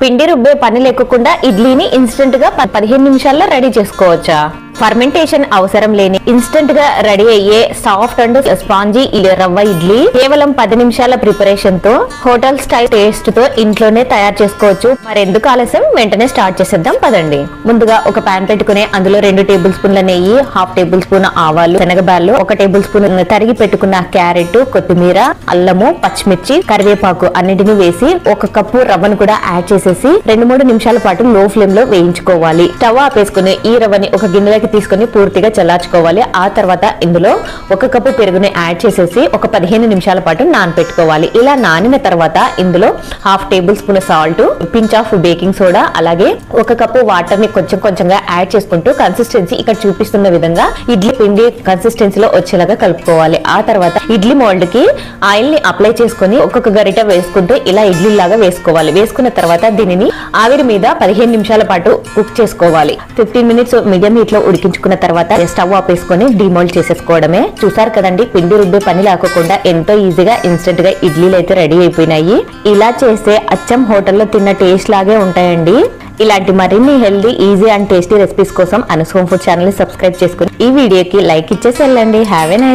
పిండి రుబ్బే పని లేకుండా ఇడ్లీని ఇన్స్టెంట్ గా 15 నిమిషాల్లో రెడీ చేసుకోవచ్చా? ఫర్మెంటేషన్ అవసరం లేని ఇన్స్టెంట్ గా రెడీ అయ్యే సాఫ్ట్ అండ్ స్పాంజీ రవ్వ ఇడ్లీ కేవలం 10 నిమిషాల ప్రిపరేషన్ తో హోటల్ స్టైల్ టేస్ట్ తో ఇంట్లోనే తయారు చేసుకోవచ్చు. మరెందుకు ఆలస్యం, వెంటనే స్టార్ట్ చేసేద్దాం పదండి. ముందుగా ఒక పాన్ పెట్టుకుని అందులో 2 టేబుల్ స్పూన్ల నెయ్యి, 1/2 టేబుల్ స్పూన్ ఆవాలు, శనగబాళ్ళు, 1 టేబుల్ స్పూన్ తరిగి పెట్టుకున్న క్యారెట్, కొత్తిమీర, అల్లము, పచ్చిమిర్చి, కరివేపాకు అన్నిటిని వేసి 1 కప్పు రవ్వను కూడా యాడ్ చేసేసి 2-3 నిమిషాల పాటు లో ఫ్లేమ్ లో వేయించుకోవాలి. స్టవ్ ఆపేసుకుని ఈ రవ్వని ఒక గిన్నెలోకి తీసుకుని పూర్తిగా చల్లార్చుకోవాలి. ఆ తర్వాత ఇందులో 1 కప్పు పెరుగుని యాడ్ చేసేసి ఒక 15 నిమిషాల పాటు నానబెట్టుకోవాలి. ఇలా నానిన తర్వాత ఇందులో 1/2 table spoon salt, pinch of baking soda, అలాగే 1 కప్పు వాటర్ ని కొంచెంగా యాడ్ చేసుకుంటూ కన్సిస్టెన్సీ ఇక్కడ చూపిస్తున్న విధంగా ఇడ్లీ పిండి కన్సిస్టెన్సీలో వచ్చేలాగా కలుపుకోవాలి. ఆ తర్వాత ఇడ్లీ మోల్డ్ కి ఆయిల్ ని అప్లై చేసుకుని ఒక్కొక్క గరిట వేసుకుంటూ ఇలా ఇడ్లీ లాగా వేసుకోవాలి. వేసుకున్న తర్వాత దీనిని ఆవిరి మీద 15 నిమిషాల పాటు కుక్ చేసుకోవాలి. 15 మినిట్స్ మీడియం హీట్ లో ఉడికించుకున్న తర్వాత స్టవ్ ఆపేసుకొని డిమోల్డ్ చేసేసుకోవడమే. చూసారు కదండి, పిండి రుబ్బే పని లేకుండా ఎంతో ఈజీగా ఇన్స్టెంట్ గా ఇడ్లీలు అయితే రెడీ అయిపోయినాయి. ఇలా చేస్తే అచ్చం హోటల్లో తిన్న టేస్ట్ లాగే ఉంటాయండి. ఇలాంటి మరిన్ని healthy, easy and tasty recipes కోసం అనస్ హోమ్ ఫుడ్ ఛానల్ ని సబ్స్క్రైబ్ చేసుకుని ఈ వీడియోకి లైక్ ఇచ్చేసి వెళ్ళండి. Have a nice